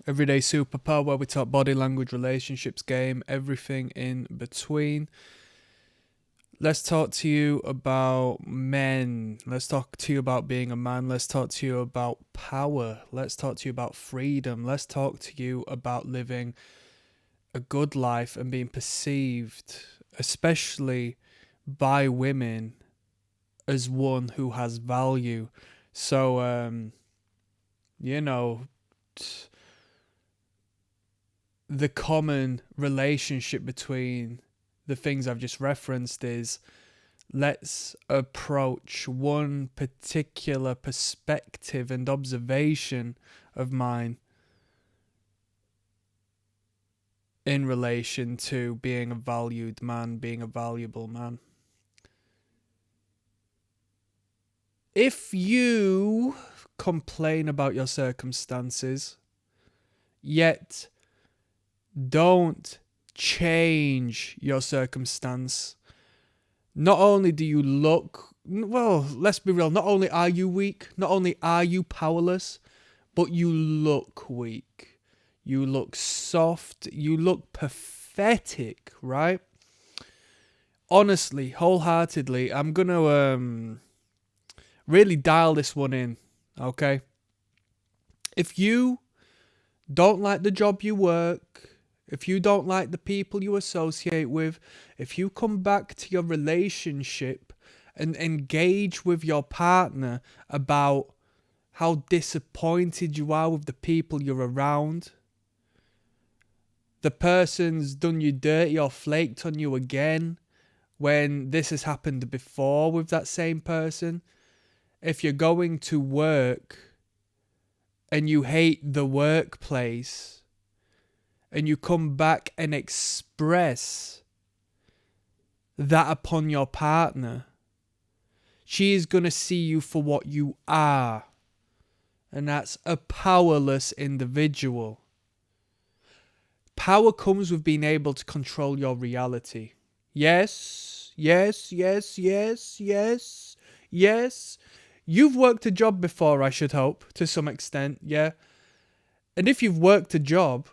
Everyday Superpower, where we talk body language, relationships, game, everything in between. Let's talk to you about men. Let's talk to you about being a man. Let's talk to you about power. Let's talk to you about freedom. Let's talk to you about living a good life and being perceived, especially by women, as one who has value. So, you know, the common relationship between the things I've just referenced is, let's approach one particular perspective and observation of mine in relation to being a valued man, being a valuable man. If you complain about your circumstances, yet don't change your circumstance, not only do you look, well, let's be real, not only are you weak, not only are you powerless, but you look weak. You look soft, you look pathetic, right? Honestly, wholeheartedly, I'm gonna really dial this one in, okay? If you don't like the job you work, if you don't like the people you associate with, if you come back to your relationship and engage with your partner about how disappointed you are with the people you're around, the person's done you dirty or flaked on you again when this has happened before with that same person, if you're going to work and you hate the workplace, and you come back and express that upon your partner, she is going to see you for what you are. And that's a powerless individual. Power comes with being able to control your reality. Yes. You've worked a job before, I should hope, to some extent, yeah? And if you've worked a job,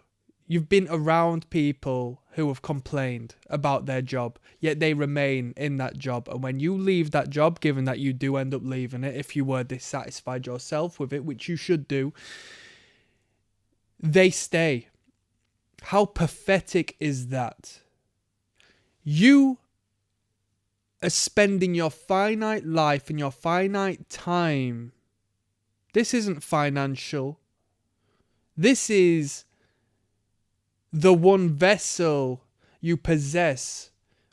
you've been around people who have complained about their job, yet they remain in that job. And when you leave that job, given that you do end up leaving it, if you were dissatisfied yourself with it, which you should do, they stay. How pathetic is that? You are spending your finite life and your finite time. This isn't financial. This is the one vessel you possess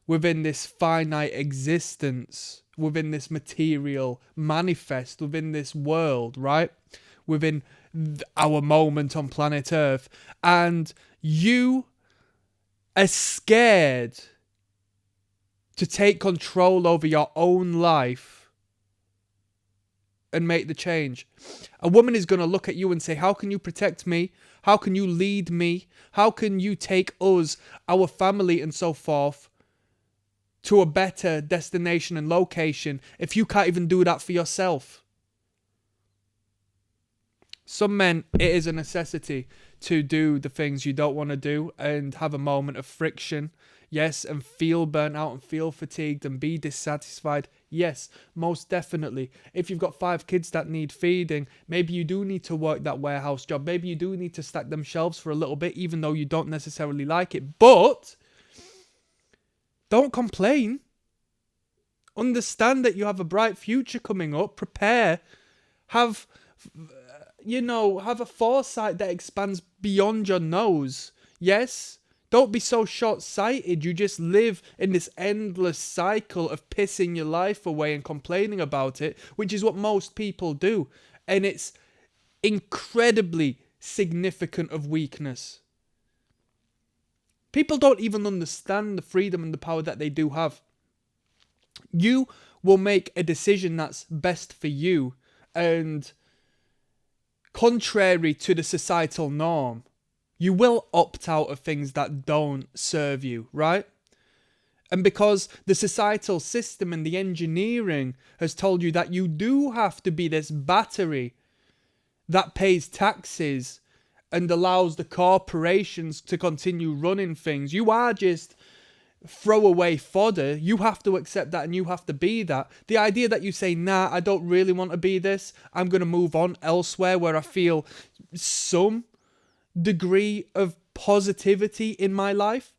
within this finite existence, within this material manifest, within this world, right? Within our moment on planet Earth. And you are scared to take control over your own life and make the change. A woman is going to look at you and say, how can you protect me? How can you lead me? How can you take us, our family and so forth, to a better destination and location if you can't even do that for yourself? Some men, it is a necessity to do the things you don't want to do and have a moment of friction. Yes, and feel burnt out and feel fatigued and be dissatisfied. Yes, most definitely. If you've got 5 kids that need feeding, maybe you do need to work that warehouse job. Maybe you do need to stack them shelves for a little bit, even though you don't necessarily like it. But don't complain. Understand that you have a bright future coming up. Prepare. Have a foresight that expands beyond your nose. Yes? Don't be so short-sighted. You just live in this endless cycle of pissing your life away and complaining about it, which is what most people do. And it's incredibly significant of weakness. People don't even understand the freedom and the power that they do have. You will make a decision that's best for you, and contrary to the societal norm, you will opt out of things that don't serve you, right? And because the societal system and the engineering has told you that you do have to be this battery that pays taxes and allows the corporations to continue running things. You are just throwaway fodder. You have to accept that and you have to be that. The idea that you say, nah, I don't really want to be this, I'm going to move on elsewhere where I feel some degree of positivity in my life.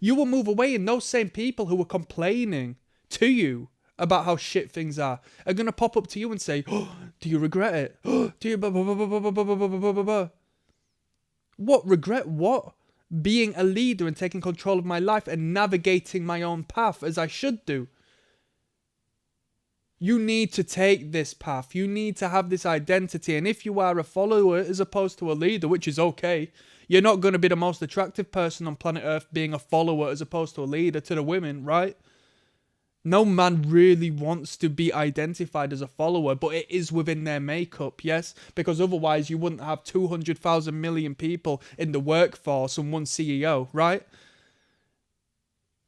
You will move away, and those same people who are complaining to you about how shit things are going to pop up to you and say, oh, do you regret it? Oh, do you blah, blah, blah, blah, blah, blah, blah, blah, blah, blah. What regret? What? Being a leader and taking control of my life and navigating my own path as I should do. You need to take this path. You need to have this identity. And if you are a follower as opposed to a leader, which is okay, you're not going to be the most attractive person on planet Earth being a follower as opposed to a leader to the women, right? No man really wants to be identified as a follower, but it is within their makeup, yes? Because otherwise you wouldn't have 200,000 million people in the workforce and one CEO, right?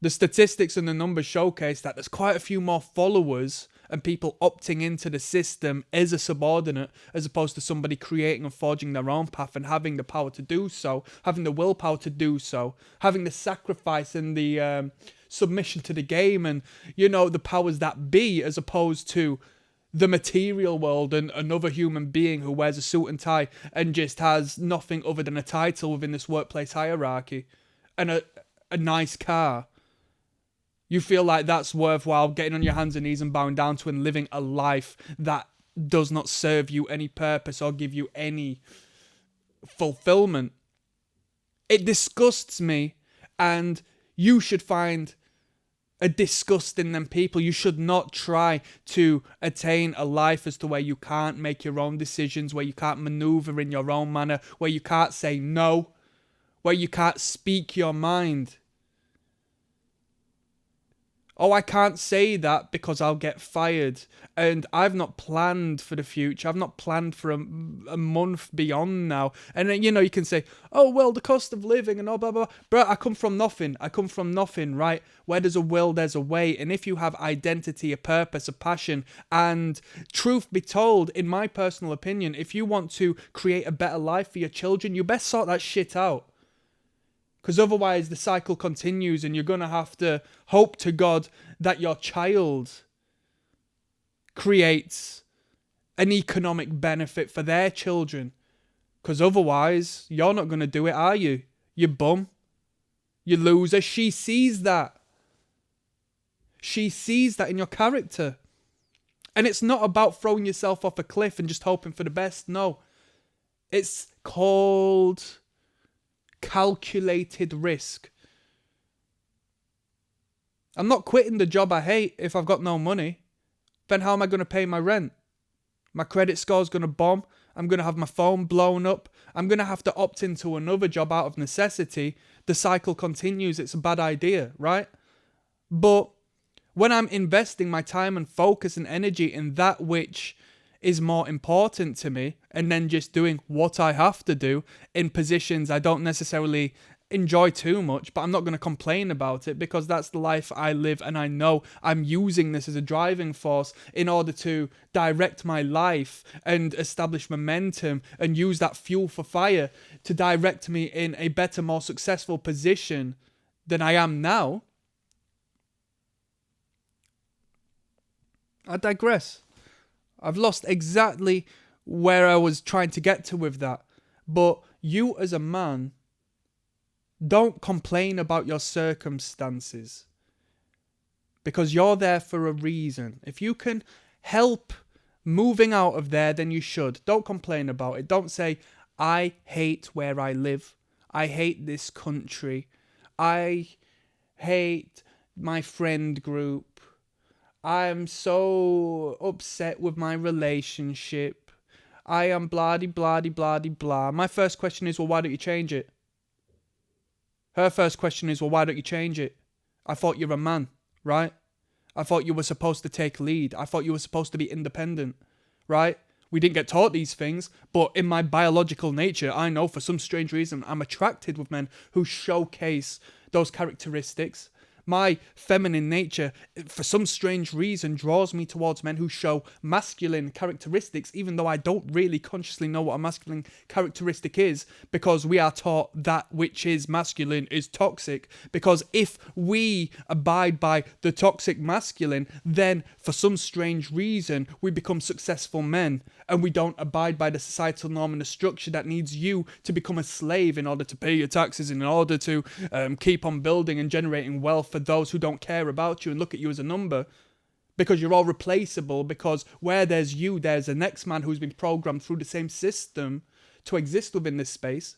The statistics and the numbers showcase that there's quite a few more followers and people opting into the system as a subordinate as opposed to somebody creating and forging their own path and having the power to do so, having the willpower to do so, having the sacrifice and the submission to the game and, you know, the powers that be, as opposed to the material world and another human being who wears a suit and tie and just has nothing other than a title within this workplace hierarchy and a nice car. You feel like that's worthwhile getting on your hands and knees and bowing down to and living a life that does not serve you any purpose or give you any fulfillment. It disgusts me, and you should find a disgust in them people. You should not try to attain a life as to where you can't make your own decisions, where you can't maneuver in your own manner, where you can't say no, where you can't speak your mind. Oh, I can't say that because I'll get fired. And I've not planned for the future. I've not planned for a month beyond now. And then, you know, you can say, oh, well, the cost of living and all blah, blah, blah. Bro, I come from nothing, right? Where there's a will, there's a way. And if you have identity, a purpose, a passion, and truth be told, in my personal opinion, if you want to create a better life for your children, you best sort that shit out. Because otherwise the cycle continues and you're going to have to hope to God that your child creates an economic benefit for their children. Because otherwise you're not going to do it, are you? You bum. You loser. She sees that. She sees that in your character. And it's not about throwing yourself off a cliff and just hoping for the best. No. It's called calculated risk. I'm not quitting the job I hate if I've got no money. Then how am I going to pay my rent? My credit score's going to bomb. I'm going to have my phone blown up. I'm going to have to opt into another job out of necessity. The cycle continues. It's a bad idea, right? But when I'm investing my time and focus and energy in that which is more important to me, and then just doing what I have to do in positions I don't necessarily enjoy too much, but I'm not going to complain about it because that's the life I live, and I know I'm using this as a driving force in order to direct my life and establish momentum and use that fuel for fire to direct me in a better, more successful position than I am now. I digress. I've lost exactly where I was trying to get to with that. But you as a man, don't complain about your circumstances. Because you're there for a reason. If you can help moving out of there, then you should. Don't complain about it. Don't say, I hate where I live. I hate this country. I hate my friend group. I'm so upset with my relationship. I am blah-de-blah-de-blah-de-blah. My first question is, well, why don't you change it? Her first question is, well, why don't you change it? I thought you're a man, right? I thought you were supposed to take lead. I thought you were supposed to be independent, right? We didn't get taught these things, but in my biological nature, I know for some strange reason I'm attracted with men who showcase those characteristics. My feminine nature, for some strange reason, draws me towards men who show masculine characteristics, even though I don't really consciously know what a masculine characteristic is, because we are taught that which is masculine is toxic. Because if we abide by the toxic masculine, then for some strange reason, we become successful men, and we don't abide by the societal norm and the structure that needs you to become a slave in order to pay your taxes, in order to keep on building and generating wealth for those who don't care about you and look at you as a number, because you're all replaceable, because where there's you, there's the next man who's been programmed through the same system to exist within this space.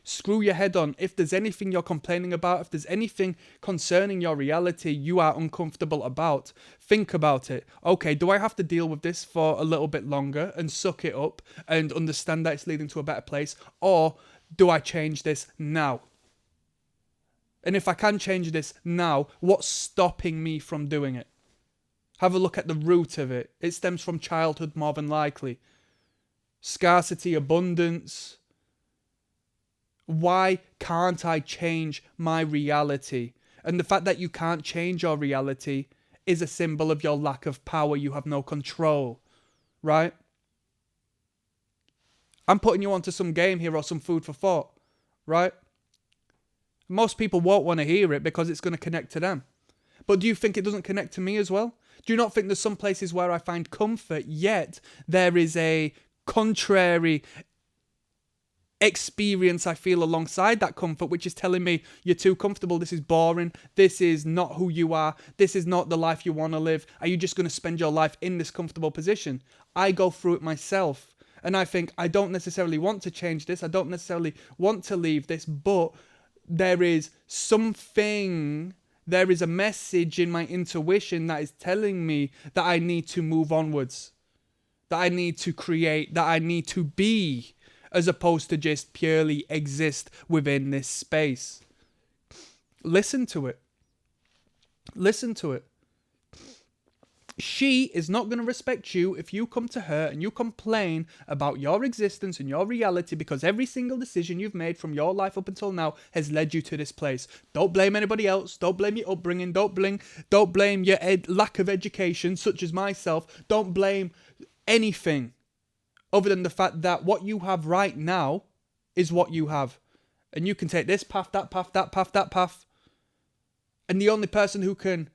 Screw your head on. If there's anything you're complaining about, if there's anything concerning your reality you are uncomfortable about, think about it. Okay, do I have to deal with this for a little bit longer and suck it up and understand that it's leading to a better place? Or do I change this now? And if I can change this now, what's stopping me from doing it? Have a look at the root of it. It stems from childhood more than likely. Scarcity, abundance. Why can't I change my reality? And the fact that you can't change your reality is a symbol of your lack of power. You have no control, right? I'm putting you onto some game here or some food for thought, right? Most people won't want to hear it because it's going to connect to them. But do you think it doesn't connect to me as well? Do you not think there's some places where I find comfort, yet there is a contrary experience I feel alongside that comfort, which is telling me you're too comfortable, this is boring, this is not who you are, this is not the life you want to live, are you just going to spend your life in this comfortable position? I go through it myself, and I think I don't necessarily want to change this, I don't necessarily want to leave this, but there is something, there is a message in my intuition that is telling me that I need to move onwards, that I need to create, that I need to be, as opposed to just purely exist within this space. Listen to it. Listen to it. She is not going to respect you if you come to her and you complain about your existence and your reality, because every single decision you've made from your life up until now has led you to this place. Don't blame anybody else. Don't blame your upbringing. Don't blame your lack of education, such as myself. Don't blame anything other than the fact that what you have right now is what you have. And you can take this path, that path, that path, that path. And the only person who can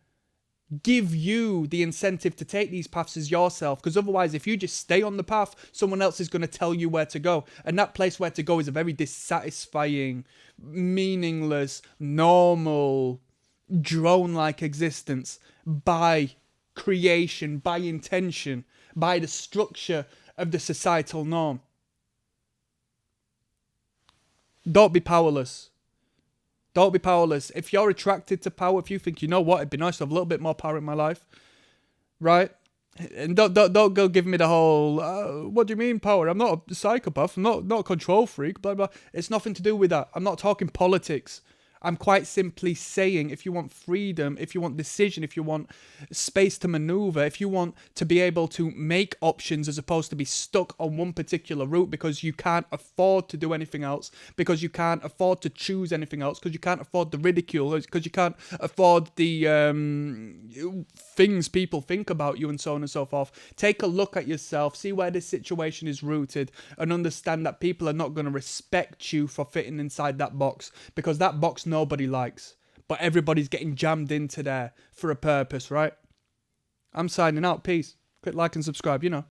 give you the incentive to take these paths is yourself. Because otherwise, if you just stay on the path, someone else is going to tell you where to go. And that place where to go is a very dissatisfying, meaningless, normal, drone-like existence by creation, by intention, by the structure of the societal norm. Don't be powerless. Don't be powerless. If you're attracted to power, if you think, you know what, it'd be nice to have a little bit more power in my life, right? And don't go give me the whole, what do you mean power? I'm not a psychopath. I'm not a control freak, blah, blah. It's nothing to do with that. I'm not talking politics. I'm quite simply saying, if you want freedom, if you want decision, if you want space to maneuver, if you want to be able to make options as opposed to be stuck on one particular route because you can't afford to do anything else, because you can't afford to choose anything else, because you can't afford the ridicule, because you can't afford the things people think about you and so on and so forth. Take a look at yourself, see where this situation is rooted, and understand that people are not going to respect you for fitting inside that box, because that box nobody likes, but everybody's getting jammed into there for a purpose, right? I'm signing out. Peace. Click like and subscribe, you know.